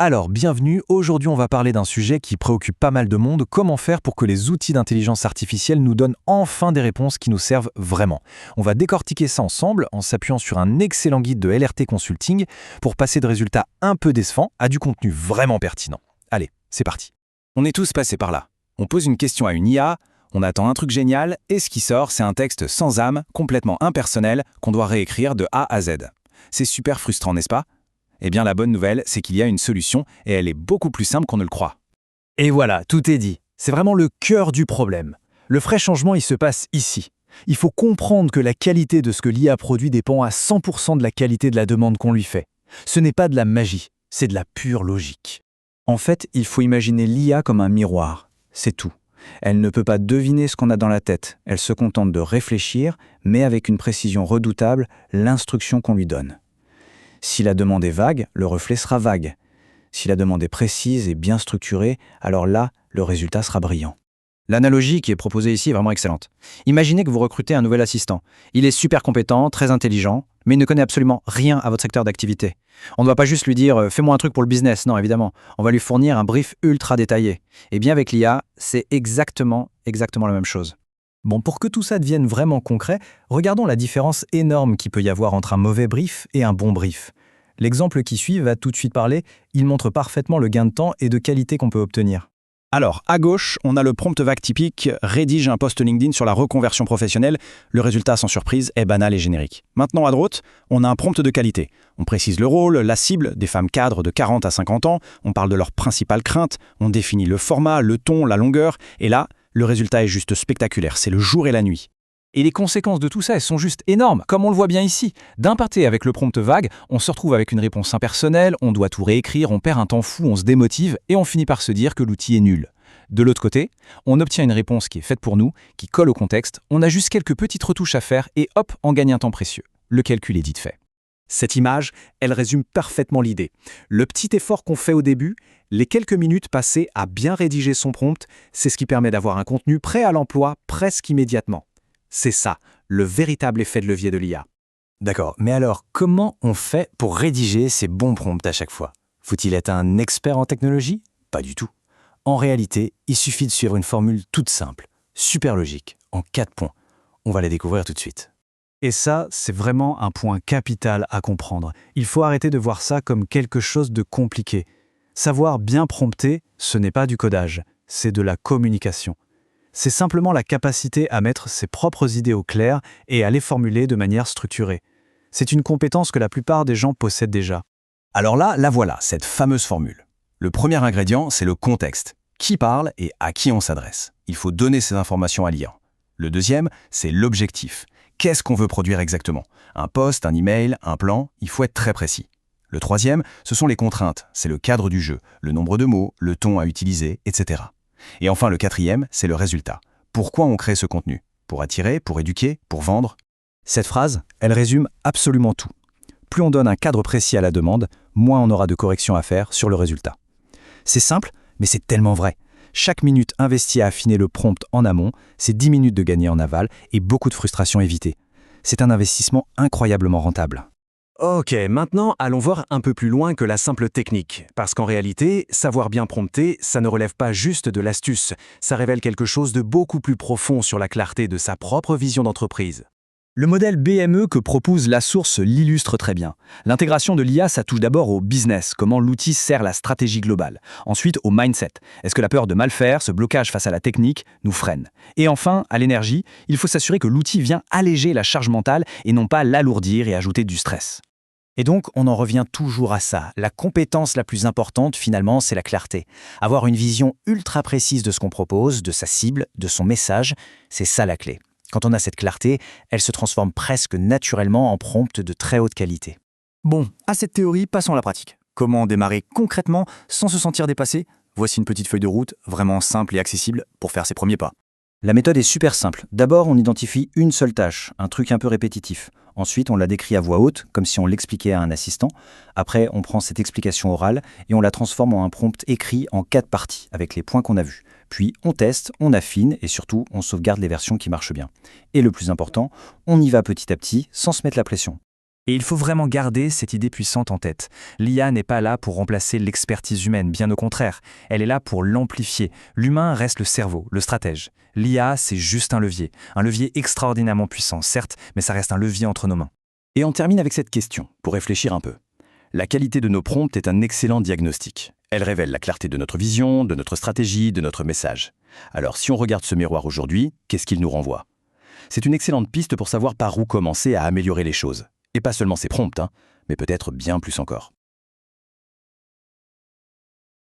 Alors, bienvenue, aujourd'hui on va parler d'un sujet qui préoccupe pas mal de monde, comment faire pour que les outils d'intelligence artificielle nous donnent enfin des réponses qui nous servent vraiment. On va décortiquer ça ensemble en s'appuyant sur un excellent guide de LRT Consulting pour passer de résultats un peu décevants à du contenu vraiment pertinent. Allez, c'est parti. On est tous passés par là. On pose une question à une IA, on attend un truc génial, et ce qui sort, c'est un texte sans âme, complètement impersonnel, qu'on doit réécrire de A à Z. C'est super frustrant, n'est-ce pas ? Eh bien, la bonne nouvelle, c'est qu'il y a une solution, et elle est beaucoup plus simple qu'on ne le croit. Et voilà, tout est dit. C'est vraiment le cœur du problème. Le vrai changement, il se passe ici. Il faut comprendre que la qualité de ce que l'IA produit dépend à 100% de la qualité de la demande qu'on lui fait. Ce n'est pas de la magie, c'est de la pure logique. En fait, il faut imaginer l'IA comme un miroir. C'est tout. Elle ne peut pas deviner ce qu'on a dans la tête. Elle se contente de réfléchir, mais avec une précision redoutable, l'instruction qu'on lui donne. Si la demande est vague, le reflet sera vague. Si la demande est précise et bien structurée, alors là, le résultat sera brillant. L'analogie qui est proposée ici est vraiment excellente. Imaginez que vous recrutez un nouvel assistant. Il est super compétent, très intelligent, mais il ne connaît absolument rien à votre secteur d'activité. On ne va pas juste lui dire « fais-moi un truc pour le business », non évidemment. On va lui fournir un brief ultra détaillé. Et bien avec l'IA, c'est exactement la même chose. Bon, pour que tout ça devienne vraiment concret, regardons la différence énorme qu'il peut y avoir entre un mauvais brief et un bon brief. L'exemple qui suit va tout de suite parler, il montre parfaitement le gain de temps et de qualité qu'on peut obtenir. Alors, à gauche, on a le prompt vague typique « rédige un post LinkedIn sur la reconversion professionnelle ». Le résultat, sans surprise, est banal et générique. Maintenant, à droite, on a un prompt de qualité. On précise le rôle, la cible, des femmes cadres de 40 à 50 ans, on parle de leurs principales craintes, on définit le format, le ton, la longueur, et là, le résultat est juste spectaculaire, c'est le jour et la nuit. Et les conséquences de tout ça, elles sont juste énormes, comme on le voit bien ici. D'un parté, avec le prompt vague, on se retrouve avec une réponse impersonnelle, on doit tout réécrire, on perd un temps fou, on se démotive, et on finit par se dire que l'outil est nul. De l'autre côté, on obtient une réponse qui est faite pour nous, qui colle au contexte, on a juste quelques petites retouches à faire, et hop, on gagne un temps précieux. Le calcul est vite fait. Cette image, elle résume parfaitement l'idée. Le petit effort qu'on fait au début, les quelques minutes passées à bien rédiger son prompt, c'est ce qui permet d'avoir un contenu prêt à l'emploi presque immédiatement. C'est ça, le véritable effet de levier de l'IA. D'accord, mais alors comment on fait pour rédiger ces bons prompts à chaque fois ? Faut-il être un expert en technologie ? Pas du tout. En réalité, il suffit de suivre une formule toute simple, super logique, en 4 points. On va la découvrir tout de suite. Et ça, c'est vraiment un point capital à comprendre. Il faut arrêter de voir ça comme quelque chose de compliqué. Savoir bien prompter, ce n'est pas du codage, c'est de la communication. C'est simplement la capacité à mettre ses propres idées au clair et à les formuler de manière structurée. C'est une compétence que la plupart des gens possèdent déjà. Alors là, la voilà, cette fameuse formule. Le premier ingrédient, c'est le contexte. Qui parle et à qui on s'adresse. Il faut donner ces informations à l'IA. Le deuxième, c'est l'objectif. Qu'est-ce qu'on veut produire exactement ? Un post, un email, un plan, il faut être très précis. Le troisième, ce sont les contraintes, c'est le cadre du jeu, le nombre de mots, le ton à utiliser, etc. Et enfin, le quatrième, c'est le résultat. Pourquoi on crée ce contenu ? Pour attirer, pour éduquer, pour vendre ? Cette phrase, elle résume absolument tout. Plus on donne un cadre précis à la demande, moins on aura de corrections à faire sur le résultat. C'est simple, mais c'est tellement vrai. Chaque minute investie à affiner le prompt en amont, c'est 10 minutes de gagné en aval et beaucoup de frustration évitée. C'est un investissement incroyablement rentable. Ok, maintenant allons voir un peu plus loin que la simple technique. Parce qu'en réalité, savoir bien prompter, ça ne relève pas juste de l'astuce. Ça révèle quelque chose de beaucoup plus profond sur la clarté de sa propre vision d'entreprise. Le modèle BME que propose la source l'illustre très bien. L'intégration de l'IA, ça touche d'abord au business, comment l'outil sert la stratégie globale. Ensuite, au mindset. Est-ce que la peur de mal faire, ce blocage face à la technique, nous freine ? Et enfin, à l'énergie, il faut s'assurer que l'outil vient alléger la charge mentale et non pas l'alourdir et ajouter du stress. Et donc, on en revient toujours à ça. La compétence la plus importante, finalement, c'est la clarté. Avoir une vision ultra précise de ce qu'on propose, de sa cible, de son message, c'est ça la clé. Quand on a cette clarté, elle se transforme presque naturellement en prompt de très haute qualité. Bon, à cette théorie, passons à la pratique. Comment démarrer concrètement sans se sentir dépassé ? Voici une petite feuille de route, vraiment simple et accessible pour faire ses premiers pas. La méthode est super simple. D'abord, on identifie une seule tâche, un truc un peu répétitif. Ensuite, on la décrit à voix haute, comme si on l'expliquait à un assistant. Après, on prend cette explication orale et on la transforme en un prompt écrit en 4 parties, avec les points qu'on a vus. Puis, on teste, on affine et surtout, on sauvegarde les versions qui marchent bien. Et le plus important, on y va petit à petit, sans se mettre la pression. Et il faut vraiment garder cette idée puissante en tête. L'IA n'est pas là pour remplacer l'expertise humaine, bien au contraire. Elle est là pour l'amplifier. L'humain reste le cerveau, le stratège. L'IA, c'est juste un levier extraordinairement puissant, certes, mais ça reste un levier entre nos mains. Et on termine avec cette question, pour réfléchir un peu. La qualité de nos prompts est un excellent diagnostic. Elle révèle la clarté de notre vision, de notre stratégie, de notre message. Alors si on regarde ce miroir aujourd'hui, qu'est-ce qu'il nous renvoie? C'est une excellente piste pour savoir par où commencer à améliorer les choses. Et pas seulement ces prompts, mais peut-être bien plus encore.